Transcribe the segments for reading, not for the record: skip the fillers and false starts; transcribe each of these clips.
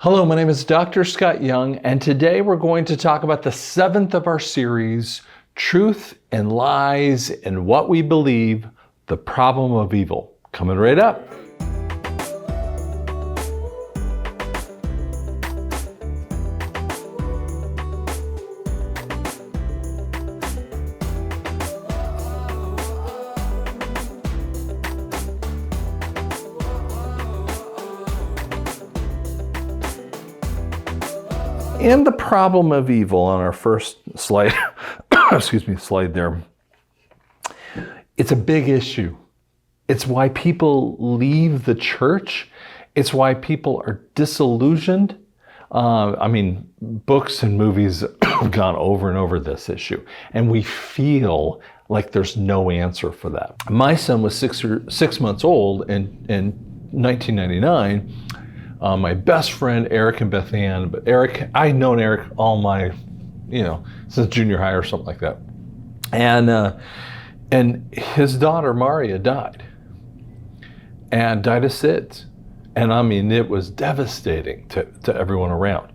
Hello, my name is Dr. Scott Young, and today we're going to talk about the seventh of our series, Truth and Lies and What We Believe, the Problem of Evil. Coming right up. And the problem of evil on our first slide, slide there. It's a big issue. It's why people leave the church. It's why people are disillusioned. Books and movies have gone over and over this issue, and we feel like there's no answer for that. My son was 6 months old in 1999. My best friend, Eric and Beth Ann, but Eric, I'd known Eric all my, since junior high or something like that. And his daughter, Maria, died of SIDS. And it was devastating to everyone around.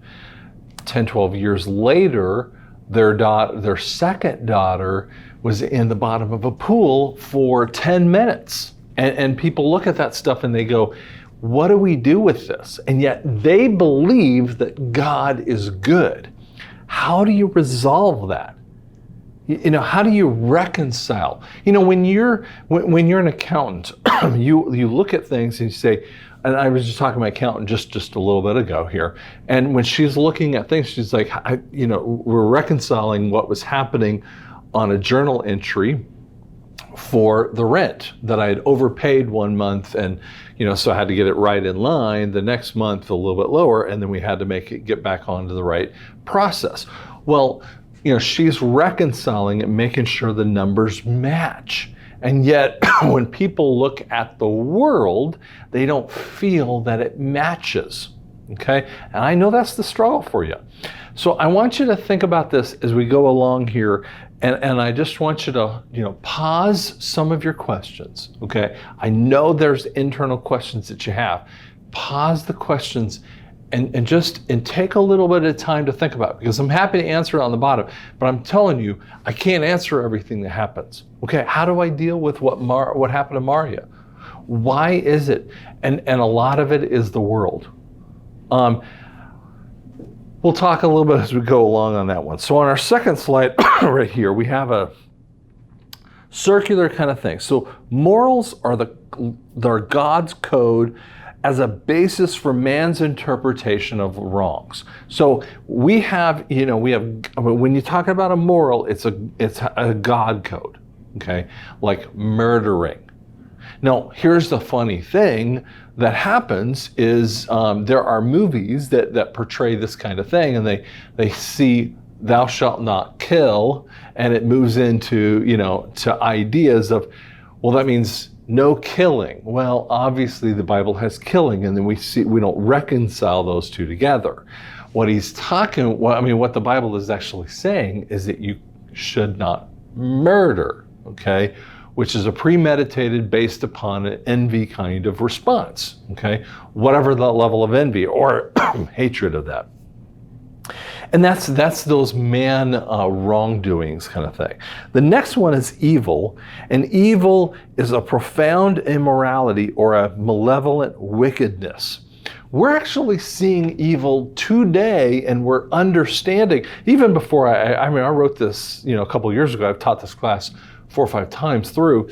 10, 12 years later, their second daughter was in the bottom of a pool for 10 minutes. And people look at that stuff and they go, what do we do with this? And yet they believe that God is good. How do you resolve that? How do you reconcile? When you're an accountant, you look at things and you say, and I was just talking to my accountant just a little bit ago here, and when she's looking at things, she's like, we're reconciling what was happening on a journal entry for the rent that I had overpaid one month, and so I had to get it right in line. The next month a little bit lower, and then we had to get back onto the right process. Well, she's reconciling it, making sure the numbers match. And yet when people look at the world, they don't feel that it matches. Okay? And I know that's the struggle for you. So I want you to think about this as we go along here. And I just want you to, pause some of your questions, okay? I know there's internal questions that you have. Pause the questions and take a little bit of time to think about it, because I'm happy to answer it on the bottom, but I'm telling you, I can't answer everything that happens. Okay, how do I deal with what happened to Maria? Why is it? And a lot of it is the world. We'll talk a little bit as we go along on that one. So on our second slide right here, we have a circular kind of thing. So morals are God's code as a basis for man's interpretation of wrongs. So we have, when you talk about a moral, it's a God code, okay? Like murdering. Now, here's the funny thing that happens is there are movies that portray this kind of thing, and they see thou shalt not kill, and it moves into, to ideas of, well, that means no killing. Well, obviously the Bible has killing, and then we don't reconcile those two together. What the Bible is actually saying is that you should not murder, okay? Which is a premeditated, based upon an envy kind of response, okay? Whatever the level of envy or hatred of that. And that's those man wrongdoings kind of thing. The next one is evil, and evil is a profound immorality or a malevolent wickedness. We're actually seeing evil today, and we're understanding, even before I wrote this, a couple of years ago. I've taught this class 4 or 5 times through.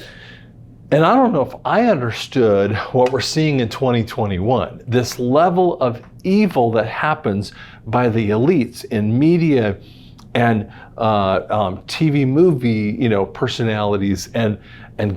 And I don't know if I understood what we're seeing in 2021, this level of evil that happens by the elites in media and TV movie, personalities and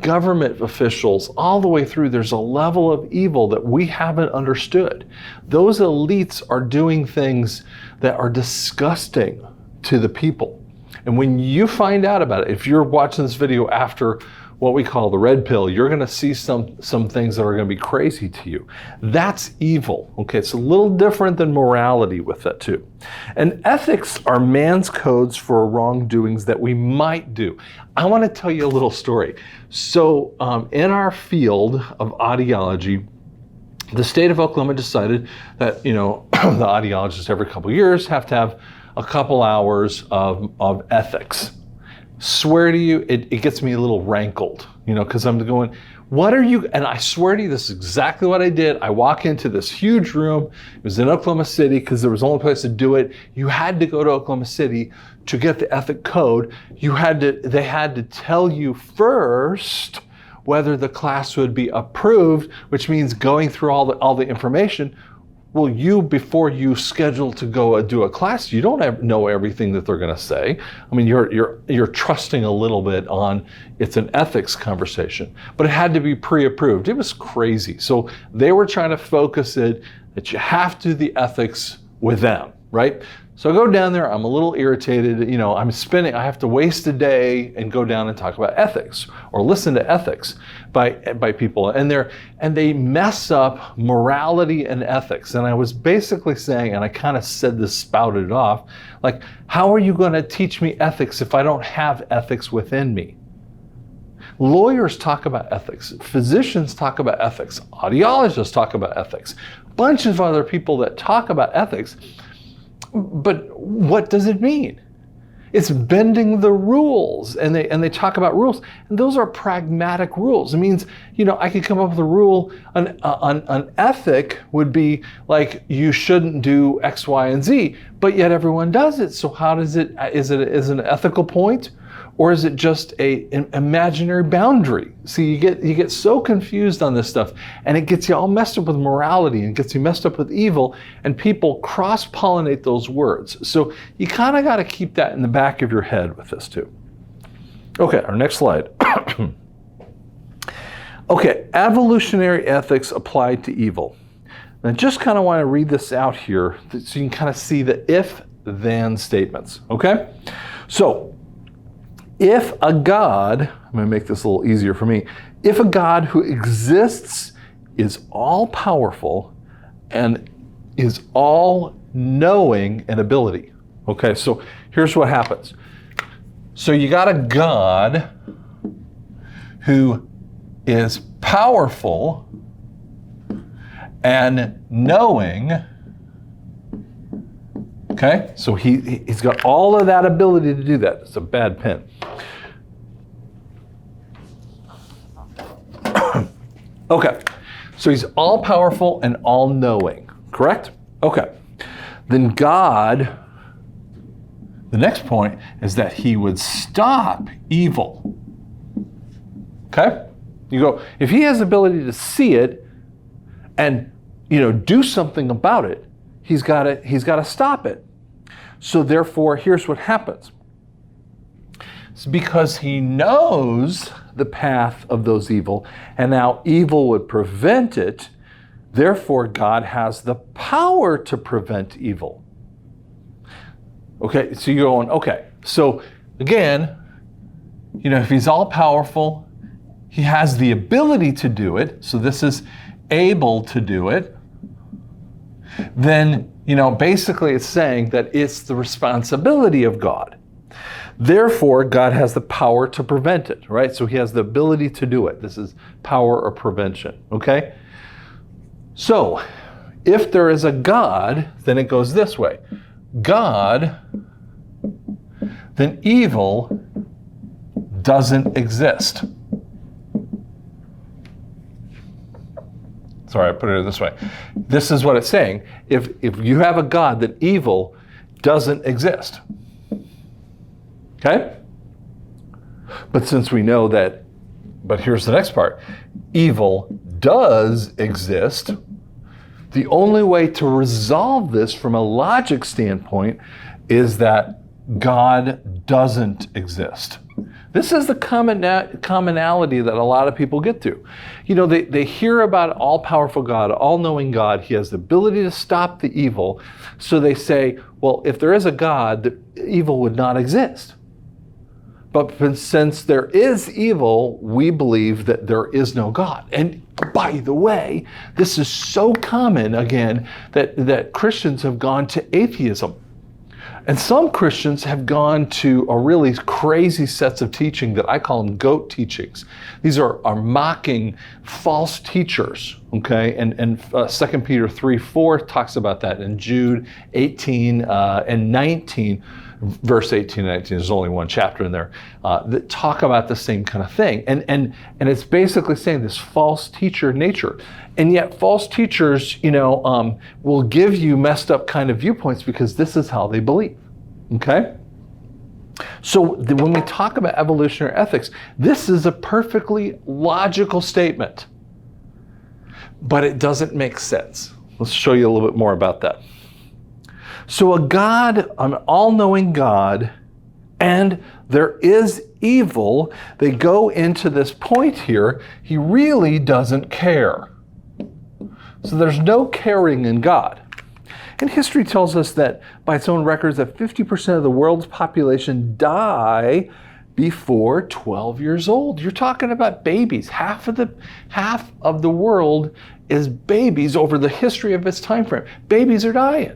government officials all the way through. There's a level of evil that we haven't understood. Those elites are doing things that are disgusting to the people. And when you find out about it, if you're watching this video after what we call the red pill, you're going to see some things that are going to be crazy to you. That's evil. Okay, it's a little different than morality with that too. And ethics are man's codes for wrongdoings that we might do. I want to tell you a little story. So in our field of audiology, the state of Oklahoma decided that, the audiologists every couple of years have to have a couple hours of ethics. Swear to you, it gets me a little rankled, because I'm going, what are you, and I swear to you, this is exactly what I did. I walk into this huge room. It was in Oklahoma City because there was the only place to do it. You had to go to Oklahoma City to get the ethic code. They had to tell you first whether the class would be approved, which means going through all the information. Well, before you schedule to go do a class, you don't know everything that they're going to say. I mean, you're trusting a little bit on it's an ethics conversation, but it had to be pre-approved. It was crazy. So they were trying to focus it that you have to do the ethics with them, right? So I go down there, I'm a little irritated, I have to waste a day and go down and talk about ethics or listen to ethics by people. And they mess up morality and ethics. And I was basically saying, and I kind of said this, spouted it off, like, how are you going to teach me ethics if I don't have ethics within me? Lawyers talk about ethics, physicians talk about ethics, audiologists talk about ethics, a bunch of other people that talk about ethics. But what does it mean? It's bending the rules, and they talk about rules, and those are pragmatic rules. It means, I could come up with a rule. An ethic would be like, you shouldn't do X, Y, and Z, but yet everyone does it. So how does it? Is it an ethical point, or is it just an imaginary boundary? See, you get so confused on this stuff, and it gets you all messed up with morality, and gets you messed up with evil, and people cross-pollinate those words. So you kind of got to keep that in the back of your head with this too. Okay, our next slide. Okay, evolutionary ethics applied to evil. And I just kind of want to read this out here so you can kind of see the if-then statements, okay? So, if a God, I'm going to make this a little easier for me, if a God who exists is all-powerful and is all-knowing in ability. Okay, so here's what happens. So you got a God who is powerful and knowing. Okay, so he's got all of that ability to do that. It's a bad pen. Okay, so he's all-powerful and all-knowing, correct? Okay, then God, the next point is that he would stop evil. Okay, you go, if he has the ability to see it and, do something about it, he's got to stop it. So therefore, here's what happens. It's because he knows the path of those evil, and now evil would prevent it. Therefore, God has the power to prevent evil. Okay, so you're going, okay. So again, if he's all powerful, he has the ability to do it. So this is able to do it. Then, basically it's saying that it's the responsibility of God. Therefore, God has the power to prevent it, right? So he has the ability to do it. This is power or prevention, okay? So, if there is a God, then it goes this way. God, then evil doesn't exist. Sorry, I put it this way. This is what it's saying. If you have a God, then evil doesn't exist. Okay? But since we know that, but here's the next part. Evil does exist. The only way to resolve this from a logic standpoint is that God doesn't exist. This is the commonality that a lot of people get to. They hear about all-powerful God, all-knowing God. He has the ability to stop the evil. So they say, well, if there is a God, the evil would not exist. But since there is evil, we believe that there is no God. And by the way, this is so common, again, that Christians have gone to atheism. And some Christians have gone to a really crazy sets of teaching that I call them goat teachings. These are mocking false teachers, okay? And 2 Peter 3:4 talks about that. And Jude 18 and 19, verse 18 and 19, there's only one chapter in there, that talk about the same kind of thing. And it's basically saying this false teacher nature. And yet false teachers, will give you messed up kind of viewpoints because this is how they believe, okay? So when we talk about evolutionary ethics, this is a perfectly logical statement, but it doesn't make sense. Let's show you a little bit more about that. So an all-knowing God, and there is evil, they go into this point here, he really doesn't care. So there's no caring in God. And history tells us that, by its own records, that 50% of the world's population die before 12 years old. You're talking about babies. Half of the world is babies over the history of its time frame. Babies are dying.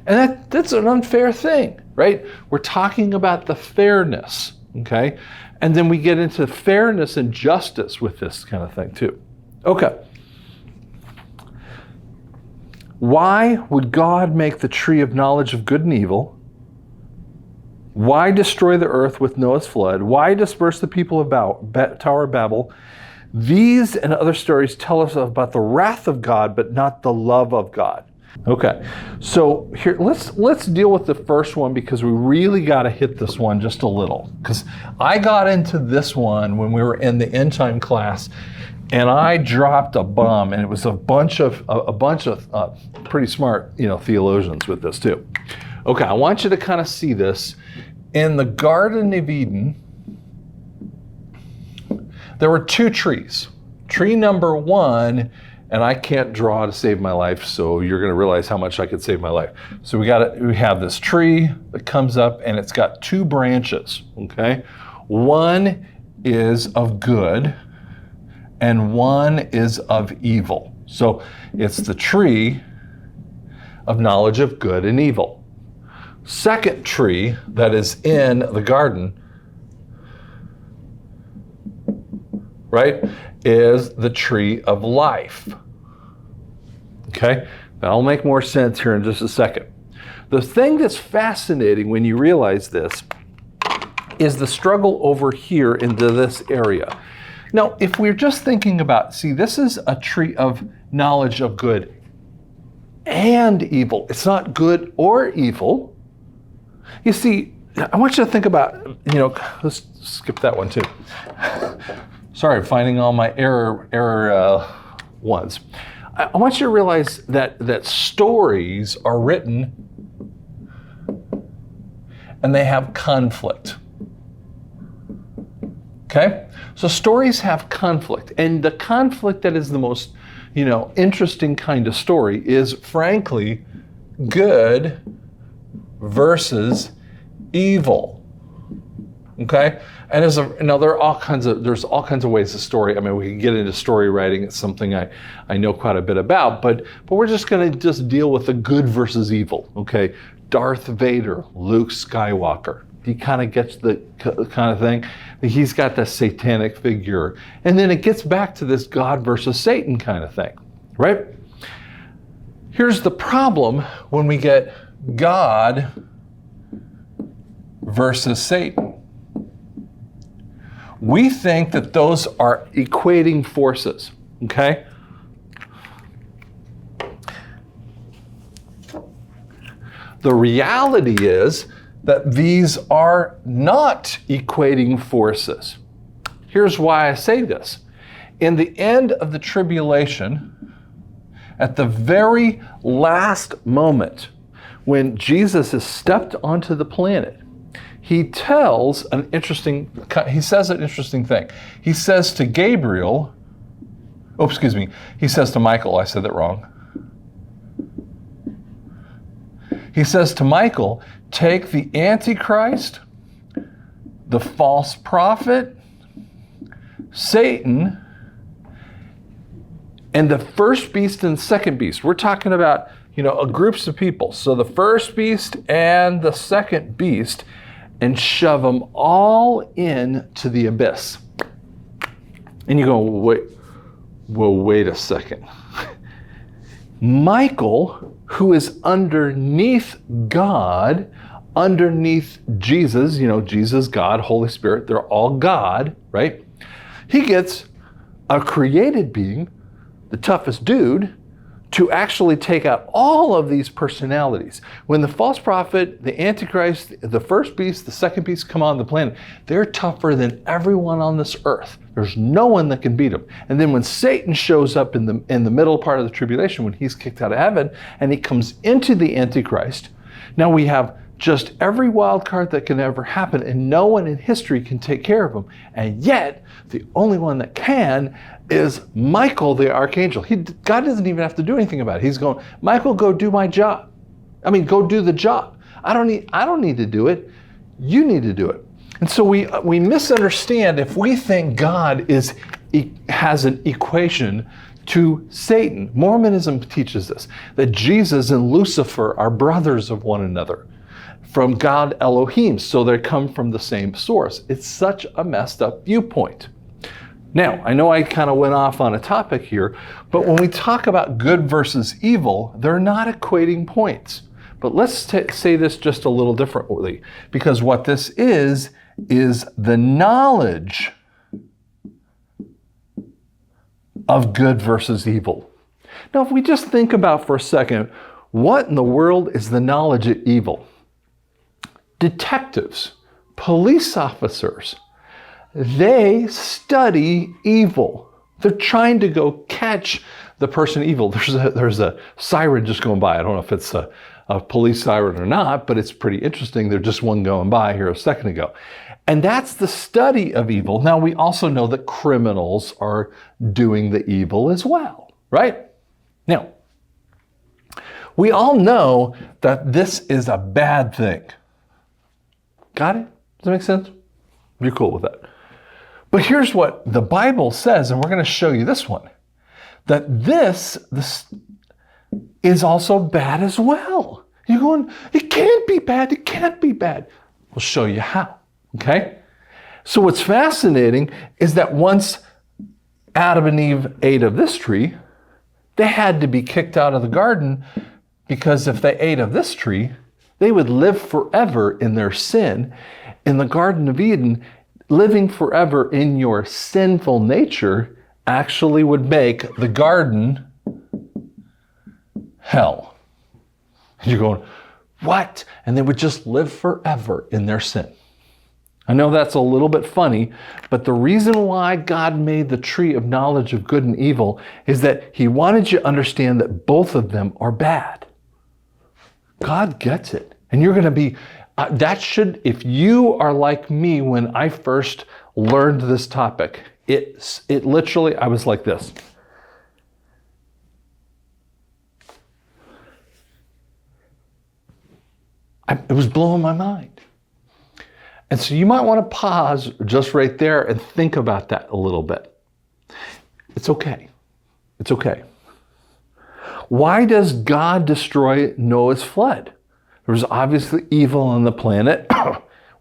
And that's an unfair thing, right? We're talking about the fairness, okay? And then we get into fairness and justice with this kind of thing too. Okay. Why would God make the tree of knowledge of good and evil? Why destroy the earth with Noah's flood? Why disperse the people of Tower of Babel? These and other stories tell us about the wrath of God, but not the love of God. Okay, so here let's deal with the first one because we really got to hit this one just a little. Because I got into this one when we were in the end time class, and I dropped a bomb, and it was a bunch of pretty smart theologians with this too. Okay, I want you to kind of see this. In the Garden of Eden, there were two trees. Tree number one, and I can't draw to save my life, so you're going to realize how much I could save my life. So we have this tree that comes up, and it's got two branches, okay? One is of good, and one is of evil. So it's the tree of knowledge of good and evil. Second tree that is in the garden, right, is the tree of life. Okay? That'll make more sense here in just a second. The thing that's fascinating when you realize this is the struggle over here into this area. Now, if we're just thinking about, this is a tree of knowledge of good and evil. It's not good or evil. You see, I want you to think about, let's skip that one too. Sorry, finding all my error ones. I want you to realize that stories are written and they have conflict. Okay? So stories have conflict, and the conflict that is the most, interesting kind of story is, frankly, good versus evil. Okay? And there's all kinds of ways to story. I mean, we can get into story writing. It's something I know quite a bit about, but we're just going to deal with the good versus evil. Okay? Darth Vader, Luke Skywalker. He kind of gets the kind of thing. He's got the satanic figure. And then it gets back to this God versus Satan kind of thing, right? Here's the problem when we get God versus Satan. We think that those are equating forces, okay? The reality is that these are not equating forces. Here's why I say this. In the end of the tribulation, at the very last moment, when Jesus has stepped onto the planet, he says an interesting thing. He says to Gabriel, he says to Michael, I said that wrong. He says to Michael, take the Antichrist, the false prophet, Satan, and the first beast and second beast. We're talking about groups of people. So the first beast and the second beast, and shove them all into the abyss. And you go, wait a second. Michael, who is underneath God, underneath Jesus, Jesus, God, Holy Spirit, they're all God, right? He gets a created being, the toughest dude, to actually take out all of these personalities. When the false prophet, the Antichrist, the first beast, the second beast come on the planet, they're tougher than everyone on this earth. There's no one that can beat them. And then when Satan shows up in the middle part of the tribulation, when he's kicked out of heaven and he comes into the Antichrist, now we have just every wild card that can ever happen, and no one in history can take care of them. And yet, the only one that can is Michael, the archangel. God doesn't even have to do anything about it. He's going, Michael, go do my job. Go do the job. I don't need to do it. You need to do it. And so we misunderstand if we think God has an equation to Satan. Mormonism teaches this, that Jesus and Lucifer are brothers of one another from God Elohim, so they come from the same source. It's such a messed up viewpoint. Now, I know I kind of went off on a topic here, but when we talk about good versus evil, they're not equating points. But let's say this just a little differently, because what this is the knowledge of good versus evil. Now, if we just think about for a second, what in the world is the knowledge of evil? Detectives, police officers, they study evil. They're trying to go catch the person evil. There's a siren just going by. I don't know if it's a police siren or not, but it's pretty interesting. There's just one going by here a second ago. And that's the study of evil. Now, we also know that criminals are doing the evil as well, right? Now, we all know that this is a bad thing. Got it? Does that make sense? You're cool with that. But here's what the Bible says, and we're going to show you this one, that this is also bad as well. You're going, it can't be bad, it can't be bad. We'll show you how, okay? So what's fascinating is that once Adam and Eve ate of this tree, they had to be kicked out of the garden, because if they ate of this tree, they would live forever in their sin. In the Garden of Eden, living forever in your sinful nature actually would make the garden hell. And you're going, what? And they would just live forever in their sin. I know that's a little bit funny, but the reason why God made the tree of knowledge of good and evil is that he wanted you to understand that both of them are bad. God gets it. And you're going to be, if you are like me when I first learned this topic, it literally, I was like this. It was blowing my mind. And so you might want to pause just right there and think about that a little bit. It's okay. It's okay. Why does God destroy Noah's flood? There was obviously evil on the planet.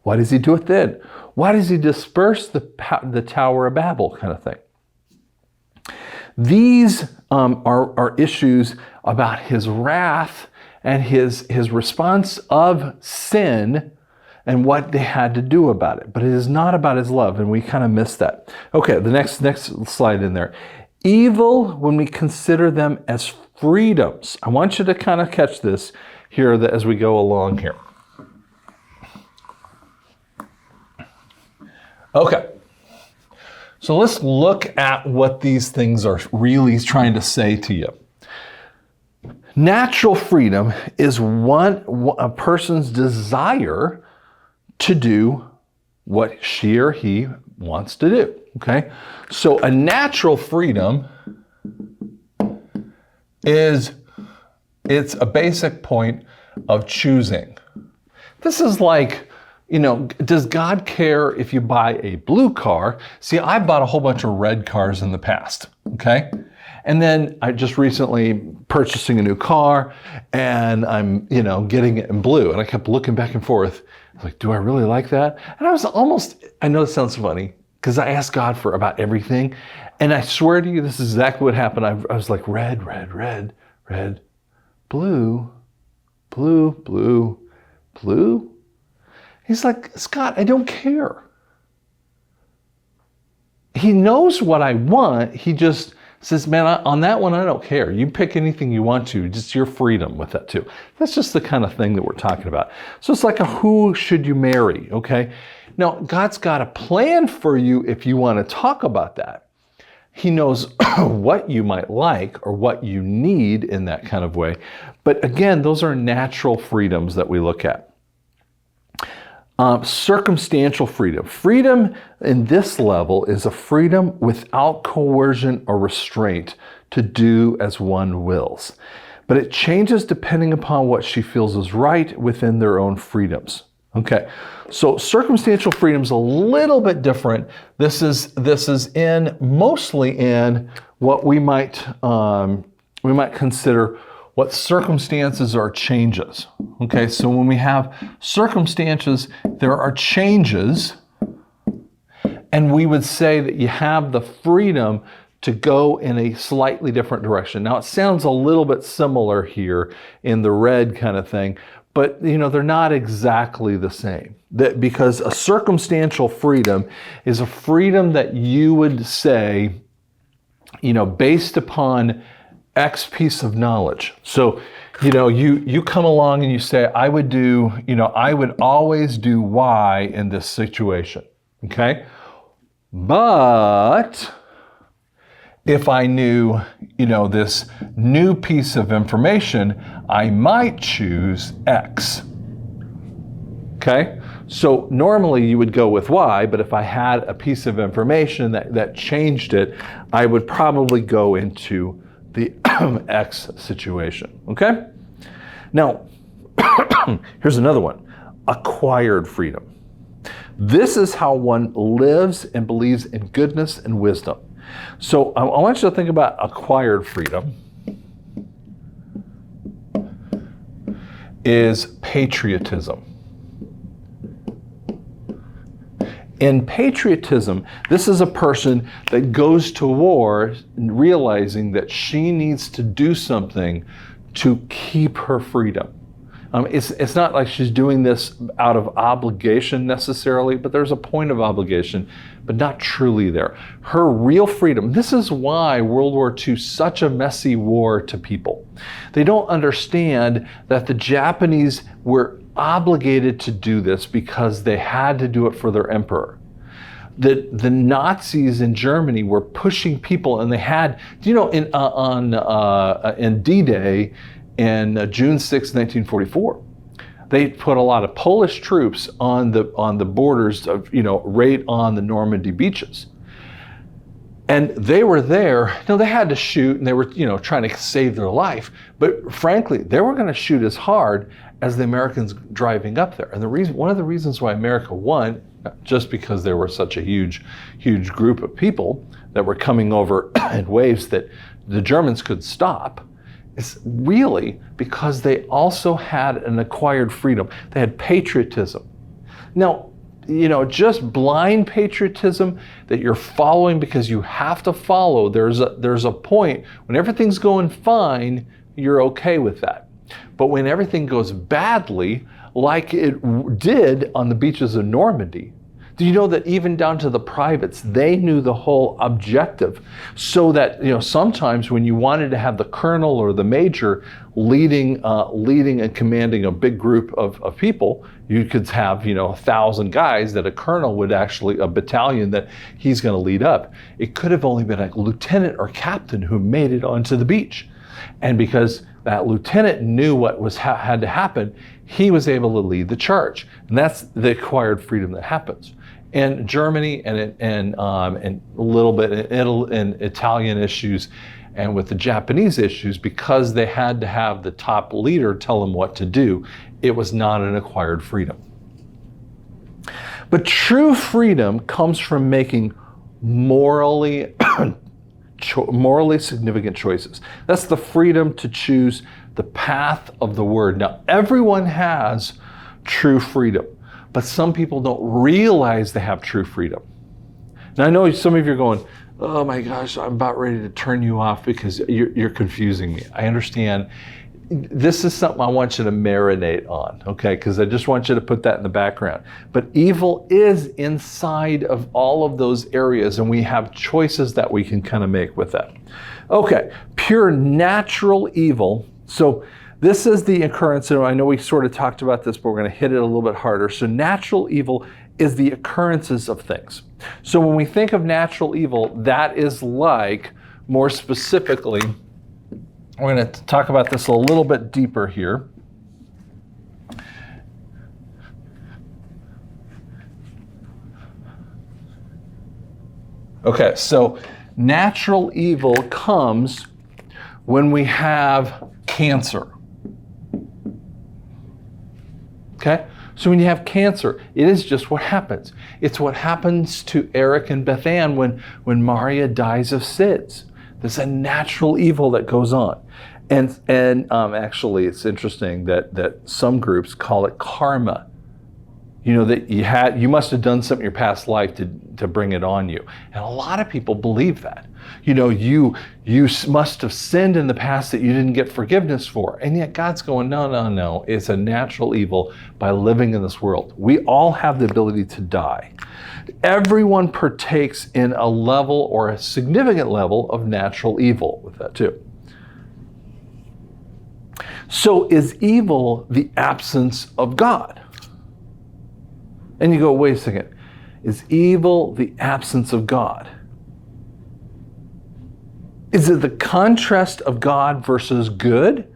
Why does he do it then? Why does he disperse the Tower of Babel kind of thing? These are issues about his wrath and his response of sin and what they had to do about it. But it is not about his love, and we kind of missed that. Okay, the next slide in there. Evil, when we consider them as freedoms. I want you to kind of catch this here as we go along here. Okay, so let's look at what these things are really trying to say to you. Natural freedom is a person's desire to do what she or he wants to do, okay? So a natural freedom it's a basic point of choosing. This is like, does God care if you buy a blue car? See, I bought a whole bunch of red cars in the past, okay? And then I just recently purchasing a new car, and I'm, getting it in blue. And I kept looking back and forth. I was like, do I really like that? And I know it sounds funny, because I asked God for about everything. And I swear to you, this is exactly what happened. I was like, red, red, red, red, blue, blue, blue, blue. He's like, Scott, I don't care. He knows what I want. He just says, man, on that one, I don't care. You pick anything you want to, just your freedom with that too. That's just the kind of thing that we're talking about. So it's like who should you marry, okay? Now, God's got a plan for you if you want to talk about that. He knows what you might like or what you need in that kind of way. But again, those are natural freedoms that we look at. Circumstantial freedom. Freedom in this level is a freedom without coercion or restraint to do as one wills. But it changes depending upon what she feels is right within their own freedoms. Okay, so circumstantial freedom is a little bit different. This is mostly in what we might consider what circumstances are changes. Okay, so when we have circumstances, there are changes, and we would say that you have the freedom to go in a slightly different direction. Now, it sounds a little bit similar here in the red kind of thing, but they're not exactly the same. Because a circumstantial freedom is a freedom that you would say, based upon X piece of knowledge. So, you come along and you say, I would always do Y in this situation. Okay? But if I knew, this new piece of information, I might choose X. Okay? So normally you would go with Y, but if I had a piece of information that changed it, I would probably go into the X situation. Okay? Now, here's another one. Acquired freedom. This is how one lives and believes in goodness and wisdom. So I want you to think about acquired freedom is patriotism. In patriotism, this is a person that goes to war realizing that she needs to do something to keep her freedom. It's not like she's doing this out of obligation necessarily, but there's a point of obligation, but not truly there. Her real freedom, this is why World War II is such a messy war to people. They don't understand that the Japanese were obligated to do this because they had to do it for their emperor. The Nazis in Germany were pushing people, and they had, in D-Day, in June 6, 1944, they put a lot of Polish troops on the borders of, right on the Normandy beaches. And they were there, they had to shoot, and they were, trying to save their life. But frankly, they were going to shoot as hard as the Americans driving up there. And one of the reasons why America won, not just because there were such a huge group of people that were coming over in waves that the Germans could stop, is really because they also had an acquired freedom. They had patriotism. Now, just blind patriotism that you're following because you have to follow, there's a point when everything's going fine, you're okay with that. But when everything goes badly, like it did on the beaches of Normandy, do you know that even down to the privates, they knew the whole objective, so that sometimes when you wanted to have the colonel or the major leading and commanding a big group of people, you could have 1,000 guys that a colonel would actually, a battalion that he's going to lead up. It could have only been a lieutenant or captain who made it onto the beach, and because that lieutenant knew what had to happen, he was able to lead the charge, and that's the acquired freedom that happens. In Germany and a little bit in Italian issues, and with the Japanese issues, because they had to have the top leader tell them what to do, it was not an acquired freedom. But true freedom comes from making morally morally significant choices. That's the freedom to choose the path of the word. Now, everyone has true freedom, but some people don't realize they have true freedom. Now, I know some of you are going, oh my gosh, I'm about ready to turn you off because you're confusing me. I understand. This is something I want you to marinate on, okay? Because I just want you to put that in the background. But evil is inside of all of those areas, and we have choices that we can kind of make with that. Okay, pure natural evil. So this is the occurrence, and I know we sort of talked about this, but we're going to hit it a little bit harder. So natural evil is the occurrences of things. So when we think of natural evil, that is like, more specifically, we're going to talk about this a little bit deeper here. Okay, so natural evil comes when we have cancer. Okay? So when you have cancer, it is just what happens. It's what happens to Eric and Beth Ann when Maria dies of SIDS. There's a natural evil that goes on. And actually, it's interesting that some groups call it karma. You know, that you must have done something in your past life to bring it on you. And a lot of people believe that. You know, you must have sinned in the past that you didn't get forgiveness for. And yet God's going, no. It's a natural evil by living in this world. We all have the ability to die. Everyone partakes in a level or a significant level of natural evil with that too. So is evil the absence of God? And you go, wait a second. Is evil the absence of God? Is it the contrast of God versus good?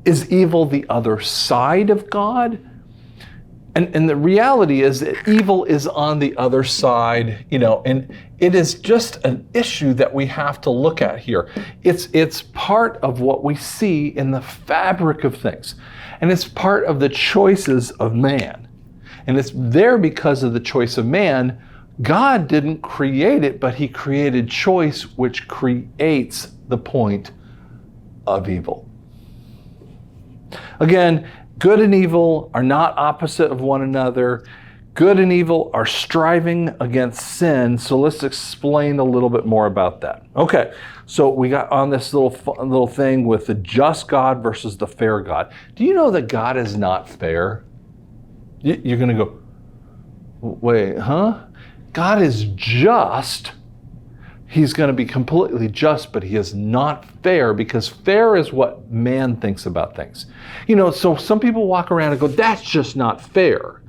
Is evil the other side of God? And the reality is that evil is on the other side, you know, and it is just an issue that we have to look at here. It's part of what we see in the fabric of things. And it's part of the choices of man. And it's there because of the choice of man. God didn't create it, but he created choice, which creates the point of evil. Again, good and evil are not opposite of one another. Good and evil are striving against sin. So let's explain a little bit more about that. Okay, so we got on this little thing with the just God versus the fair God. Do you know that God is not fair? You're going to go, wait, huh? God is just. He's going to be completely just, but he is not fair, because fair is what man thinks about things. You know, so some people walk around and go, that's just not fair.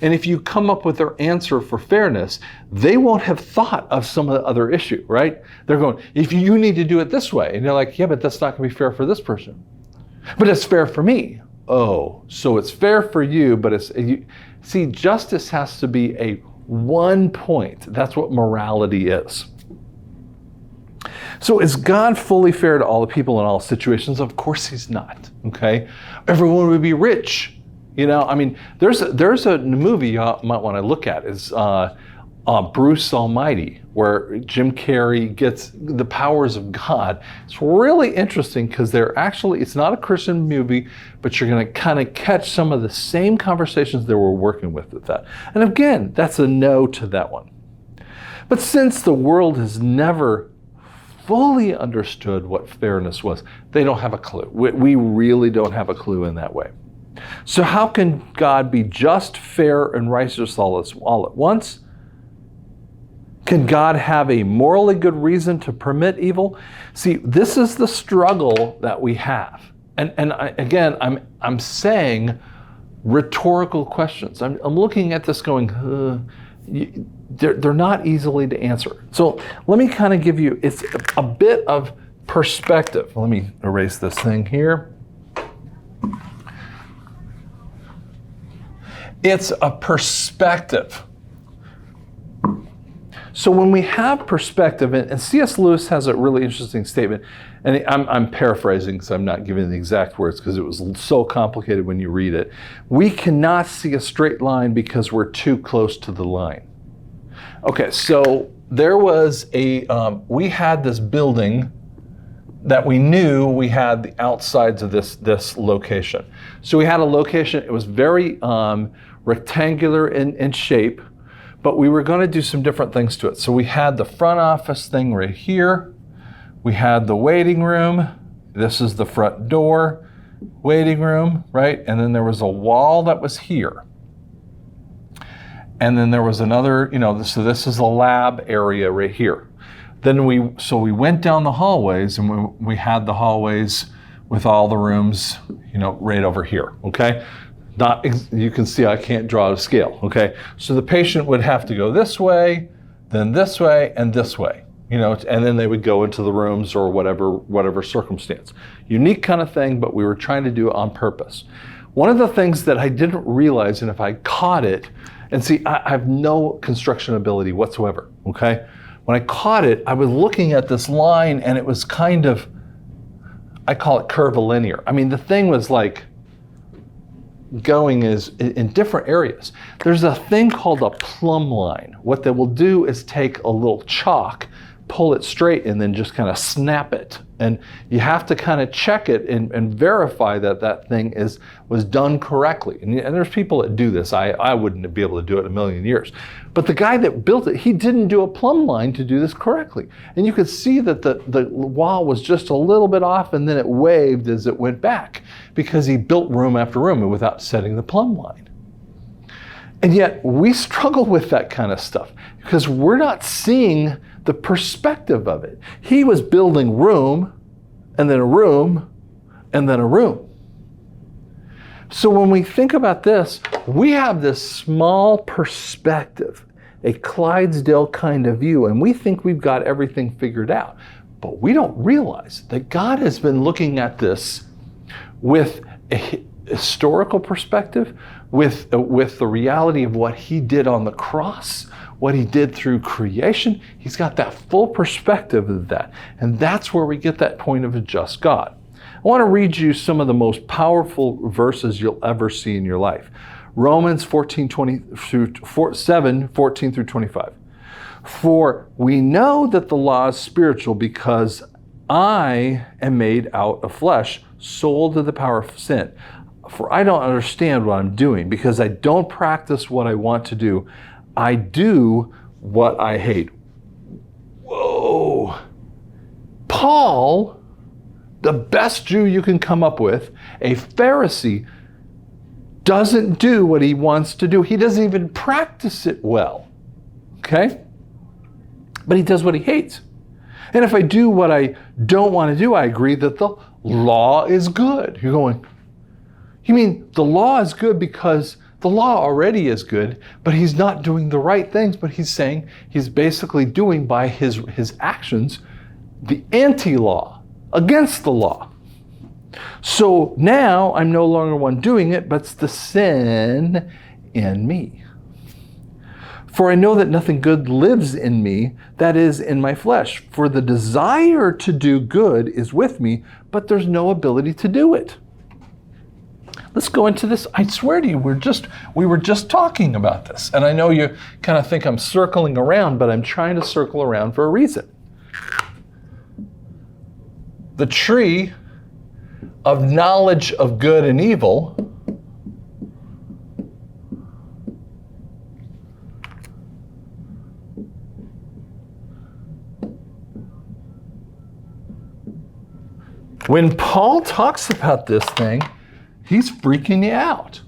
And if you come up with their answer for fairness, they won't have thought of some of the other issue, right? They're going, if you need to do it this way. And you're like, yeah, but that's not going to be fair for this person. But it's fair for me. Oh, so it's fair for you, but see, justice has to be a one point. That's what morality is. So is God fully fair to all the people in all situations? Of course he's not, okay? Everyone would be rich. You know, I mean, there's a movie you might want to look at. Is Bruce Almighty, where Jim Carrey gets the powers of God. It's really interesting because it's not a Christian movie, but you're going to kind of catch some of the same conversations they were working with that. And again, that's a no to that one. But since the world has never fully understood what fairness was, they don't have a clue. We really don't have a clue in that way. So how can God be just, fair, and righteous all at once? Can God have a morally good reason to permit evil? See, this is the struggle that we have. And I'm saying rhetorical questions. I'm looking at this going, they're not easily to answer. So let me kind of give you, it's a bit of perspective. Let me erase this thing here. It's a perspective. So when we have perspective, and C.S. Lewis has a really interesting statement, and I'm paraphrasing because I'm not giving the exact words because it was so complicated when you read it. We cannot see a straight line because we're too close to the line. Okay, so there was we had this building that we knew we had the outsides of this location. So we had a location, it was very rectangular in shape, but we were going to do some different things to it. So we had the front office thing right here. We had the waiting room. This is the front door, waiting room, right? And then there was a wall that was here. And then there was another, so this is a lab area right here. Then we went down the hallways, and we had the hallways with all the rooms, right over here, okay? You can see I can't draw to scale, okay? So the patient would have to go this way, then this way, and this way, and then they would go into the rooms or whatever circumstance. Unique kind of thing, but we were trying to do it on purpose. One of the things that I didn't realize, and if I caught it, and see, I have no construction ability whatsoever, okay? When I caught it, I was looking at this line, and it was kind of, I call it curvilinear. I mean, the thing was like going in different areas. There's a thing called a plumb line. What they will do is take a little chalk, pull it straight, and then just kind of snap it. And you have to kind of check it and verify that thing was done correctly. And there's people that do this. I wouldn't be able to do it in a million years. But the guy that built it, he didn't do a plumb line to do this correctly. And you could see that the wall was just a little bit off, and then it waved as it went back because he built room after room without setting the plumb line. And yet we struggle with that kind of stuff because we're not seeing the perspective of it. He was building room, and then a room, and then a room. So when we think about this, we have this small perspective, a Clydesdale kind of view, and we think we've got everything figured out. But we don't realize that God has been looking at this with a historical perspective, with the reality of what he did on the cross, what he did through creation. He's got that full perspective of that. And that's where we get that point of a just God. I want to read you some of the most powerful verses you'll ever see in your life. Romans 14 through 25. For we know that the law is spiritual because I am made out of flesh, sold to the power of sin. For I don't understand what I'm doing because I don't practice what I want to do. I do what I hate. Whoa. Paul, the best Jew you can come up with, a Pharisee, doesn't do what he wants to do. He doesn't even practice it well. Okay? But he does what he hates. And if I do what I don't want to do, I agree that the law is good. You're going, you mean the law is good because the law already is good, but he's not doing the right things, but he's saying he's basically doing by his actions the anti-law, against the law. So now I'm no longer one doing it, but it's the sin in me. For I know that nothing good lives in me, that is, in my flesh. For the desire to do good is with me, but there's no ability to do it. Let's go into this. I swear to you, we were just talking about this. And I know you kind of think I'm circling around, but I'm trying to circle around for a reason. The tree of knowledge of good and evil when Paul talks about this thing, he's freaking you out.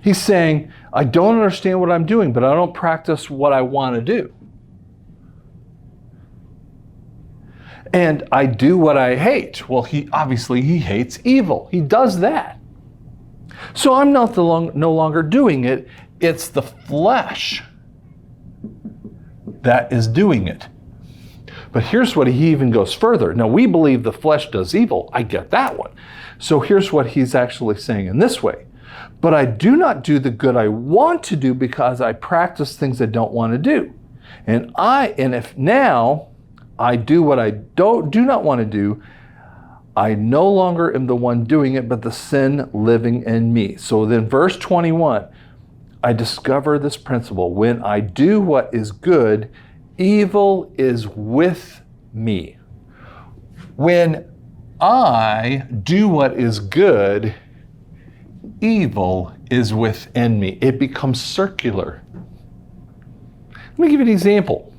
He's saying, I don't understand what I'm doing, but I don't practice what I want to do. And I do what I hate. Well, he hates evil. He does that. So I'm no longer doing it. It's the flesh that is doing it. But here's what he even goes further. Now, we believe the flesh does evil. I get that one. So here's what he's actually saying in this way. But I do not do the good I want to do because I practice things I don't want to do. And if now I do what I do not want to do, I no longer am the one doing it, but the sin living in me. So then verse 21, I discover this principle. When I do what is good, evil is with me. When I do what is good, evil is within me. It becomes circular. Let me give you an example.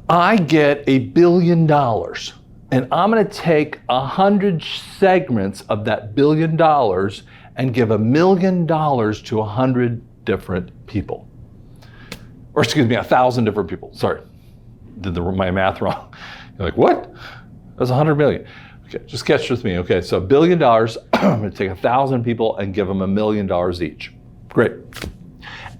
I get $1 billion, and I'm going to take 100 segments of that $1 billion and give $1 million to 100 different people. Or excuse me, 1,000 different people. Sorry, did my math wrong. You're like, what? That's 100 million. Okay, just catch with me. Okay, so $1 billion, I'm going to take 1,000 people and give them $1 million each. Great.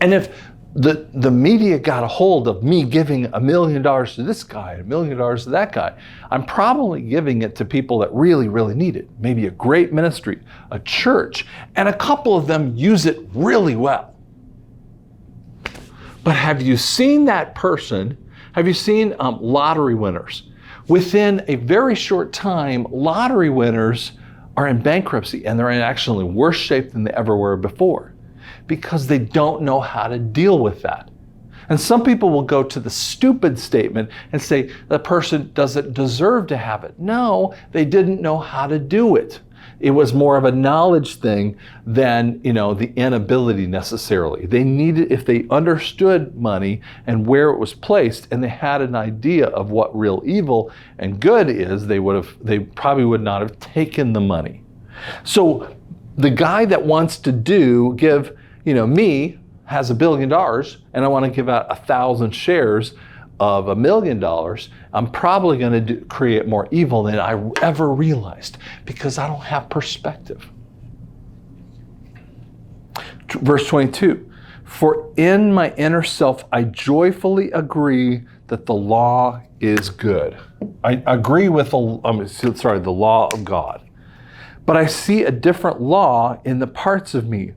And if the media got a hold of me giving $1 million to this guy, $1 million to that guy, I'm probably giving it to people that really, really need it. Maybe a great ministry, a church, and a couple of them use it really well. But have you seen that person? Have you seen lottery winners? Within a very short time, lottery winners are in bankruptcy, and they're in actually worse shape than they ever were before, because they don't know how to deal with that. And some people will go to the stupid statement and say the person doesn't deserve to have it. No, they didn't know how to do it. It was more of a knowledge thing than, the inability necessarily. They needed, if they understood money and where it was placed, and they had an idea of what real evil and good is, they probably would not have taken the money. So the guy that wants to give, me has $1 billion and I want to give out 1,000 shares of $1 million, I'm probably going to create more evil than I ever realized, because I don't have perspective. Verse 22, for in my inner self I joyfully agree that the law is good. I agree with the law of God. But I see a different law in the parts of me,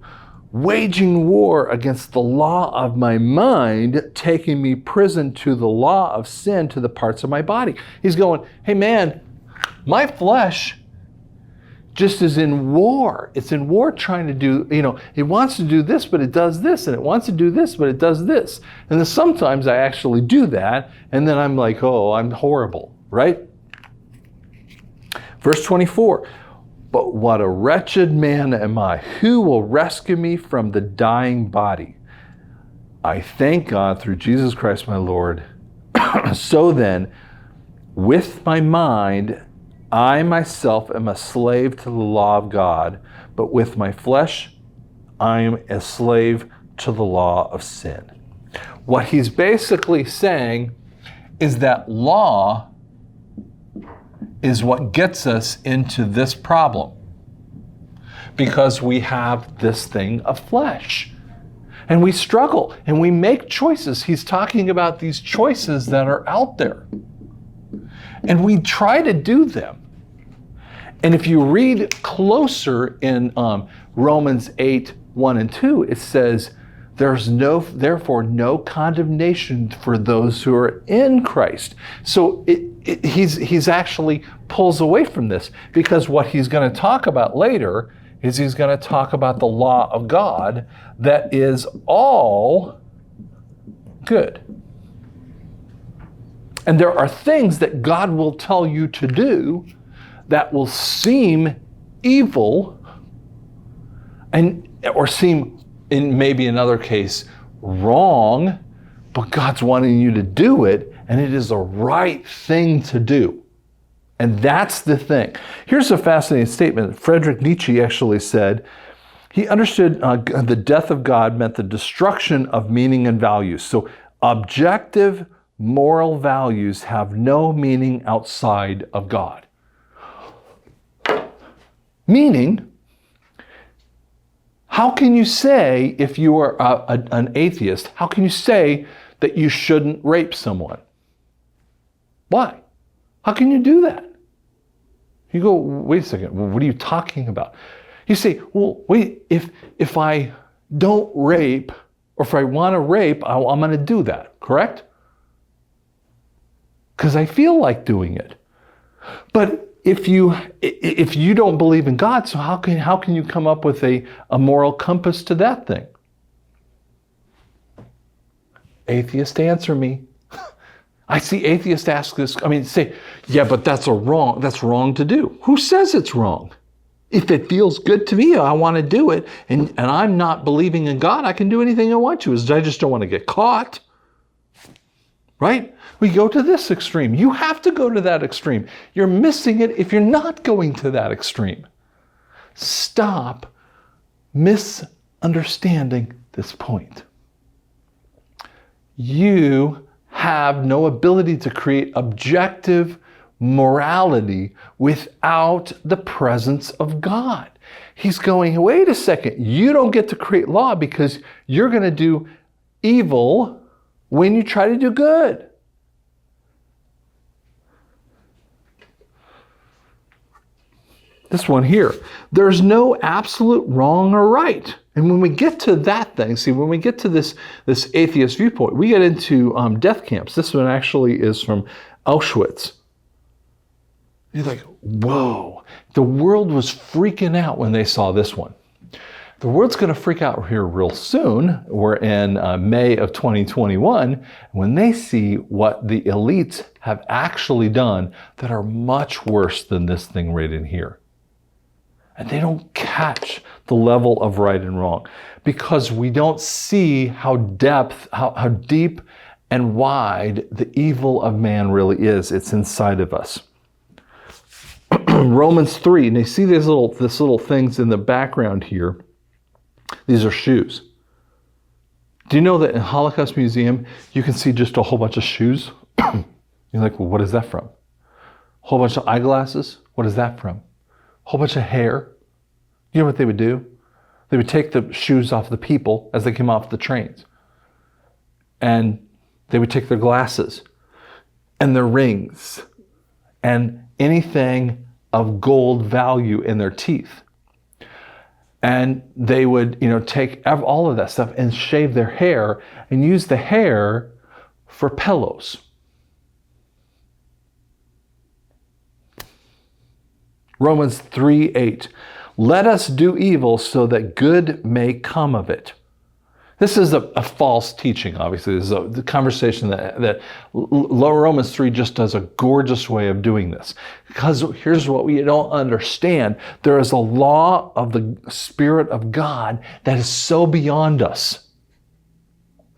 waging war against the law of my mind, taking me prison to the law of sin to the parts of my body. He's going, hey man, my flesh just is in war. It's in war trying to do, it wants to do this, but it does this, and it wants to do this, but it does this. And then sometimes I actually do that, and then I'm like, oh, I'm horrible, right? Verse 24, but what a wretched man am I. Who will rescue me from the dying body? I thank God through Jesus Christ my Lord. So then, with my mind, I myself am a slave to the law of God, but with my flesh, I am a slave to the law of sin. What he's basically saying is that law is what gets us into this problem, because we have this thing of flesh and we struggle and we make choices. He's talking about these choices that are out there and we try to do them. And if you read closer in Romans 8, 1 and 2, it says, there's therefore no condemnation for those who are in Christ. So he's actually pulls away from this, because what he's going to talk about later is he's going to talk about the law of God that is all good. And there are things that God will tell you to do that will seem evil or seem, in maybe another case, wrong, but God's wanting you to do it, and it is a right thing to do. And that's the thing. Here's a fascinating statement. Friedrich Nietzsche actually said, he understood the death of God meant the destruction of meaning and values. So objective moral values have no meaning outside of God. Meaning, how can you say, if you are an atheist, how can you say that you shouldn't rape someone? Why? How can you do that? You go, wait a second, well, what are you talking about? You say, well, wait, if I don't rape, or if I want to rape, I'm going to do that, correct? Because I feel like doing it. But if you don't believe in God, so how can you come up with a moral compass to that thing? Atheist, answer me. I see atheists ask this, say, yeah, but that's wrong to do. Who says it's wrong? If it feels good to me, I want to do it. And I'm not believing in God, I can do anything I want to. I just don't want to get caught. Right? We go to this extreme. You have to go to that extreme. You're missing it if you're not going to that extreme. Stop misunderstanding this point. You have no ability to create objective morality without the presence of God. He's going, wait a second, you don't get to create law because you're going to do evil when you try to do good. This one here, there's no absolute wrong or right. And when we get to that thing, when we get to this atheist viewpoint, we get into death camps. This one actually is from Auschwitz. You're like, whoa, the world was freaking out when they saw this one. The world's going to freak out here real soon. We're in May of 2021 when they see what the elites have actually done that are much worse than this thing right in here. And they don't catch the level of right and wrong because we don't see how deep and wide the evil of man really is. It's inside of us. Romans 3, and they see these little things in the background here. These are shoes. Do you know that in Holocaust Museum, you can see just a whole bunch of shoes? You're like, well, what is that from? A whole bunch of eyeglasses? What is that from? A whole bunch of hair? You know what they would do? They would take the shoes off the people as they came off the trains. And they would take their glasses and their rings and anything of gold value in their teeth. And they would, take all of that stuff and shave their hair and use the hair for pillows. Romans 3:8. Let us do evil so that good may come of it. This is a false teaching, obviously. This is the conversation that Romans 3 just does a gorgeous way of doing this. Because here's what we don't understand. There is a law of the Spirit of God that is so beyond us.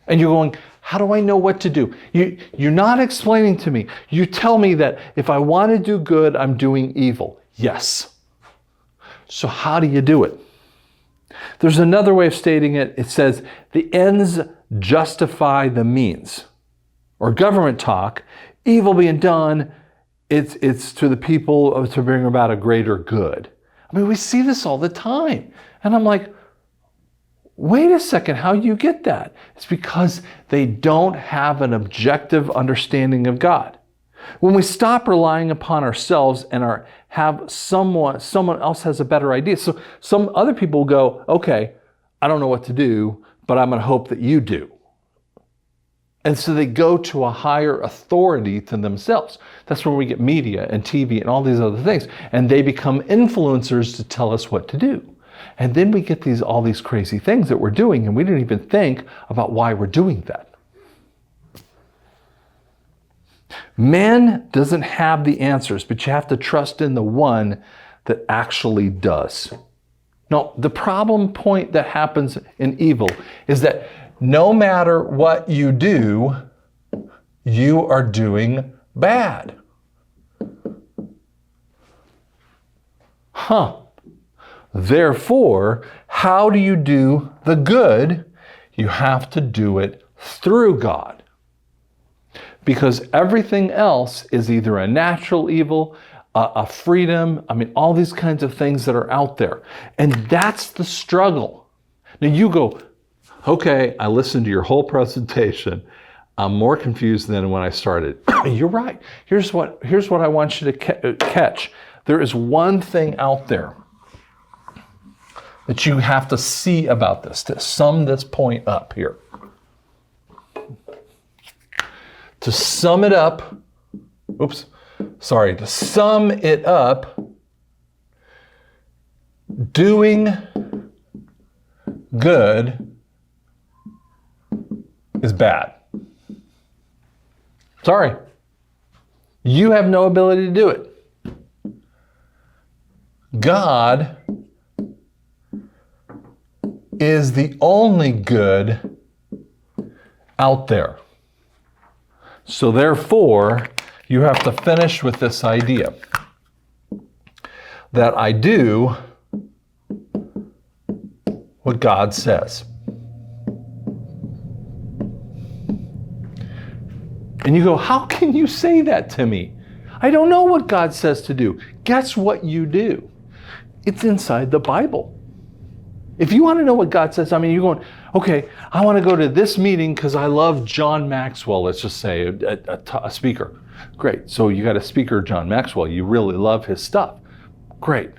And you're going, how do I know what to do? You're not explaining to me. You tell me that if I want to do good, I'm doing evil. Yes. So how do you do it? There's another way of stating it. It says, the ends justify the means. Or government talk, evil being done, it's to the people to bring about a greater good. We see this all the time. And I'm like, wait a second, how do you get that? It's because they don't have an objective understanding of God. When we stop relying upon ourselves and have someone else has a better idea. So some other people go, okay, I don't know what to do, but I'm going to hope that you do. And so they go to a higher authority than themselves. That's where we get media and TV and all these other things. And they become influencers to tell us what to do. And then we get all these crazy things that we're doing, and we didn't even think about why we're doing that. Man doesn't have the answers, but you have to trust in the one that actually does. Now, the problem point that happens in evil is that no matter what you do, you are doing bad. Therefore, how do you do the good? You have to do it through God. Because everything else is either a natural evil, a freedom, all these kinds of things that are out there. And that's the struggle. Now you go, okay, I listened to your whole presentation. I'm more confused than when I started. You're right. Here's what I want you to catch. There is one thing out there that you have to see about this, to sum this point up here. To sum it up, to sum it up, doing good is bad. Sorry. You have no ability to do it. God is the only good out there. So therefore, you have to finish with this idea that I do what God says. And you go, how can you say that to me? I don't know what God says to do. Guess what you do? It's inside the Bible. If you want to know what God says, I mean, you're going, okay, I want to go to this meeting because I love John Maxwell, let's just say, a speaker. Great. So you got a speaker, John Maxwell. You really love his stuff. Great.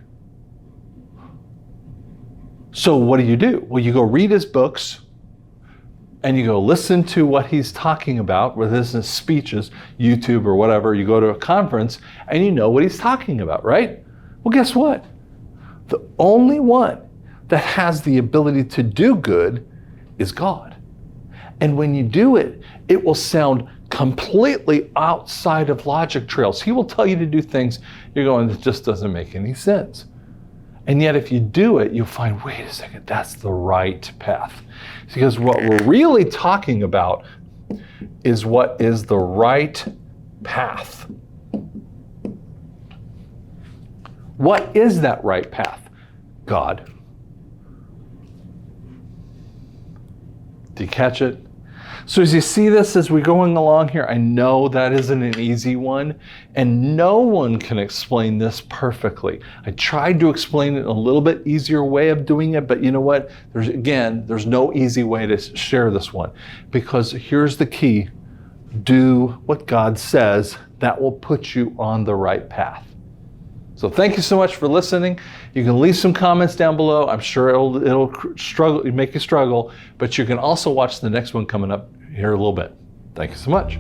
So what do? Well, you go read his books and you go listen to what he's talking about, whether this is speeches, YouTube or whatever. You go to a conference and you know what he's talking about, right? Well, guess what? The only one that has the ability to do good is God. And when you do it, it will sound completely outside of logic trails. He will tell you to do things you're going, it just doesn't make any sense. And yet if you do it, you'll find, wait a second, that's the right path. Because what we're really talking about is what is the right path. What is that right path? God. Do you catch it? So as you see this as we're going along here, I know that isn't an easy one, and no one can explain this perfectly. I tried to explain it in a little bit easier way of doing it, but you know what? There's no easy way to share this one, because here's the key. Do what God says. That will put you on the right path. So thank you so much for listening. You can leave some comments down below. I'm sure it'll make you struggle, but you can also watch the next one coming up here in a little bit. Thank you so much.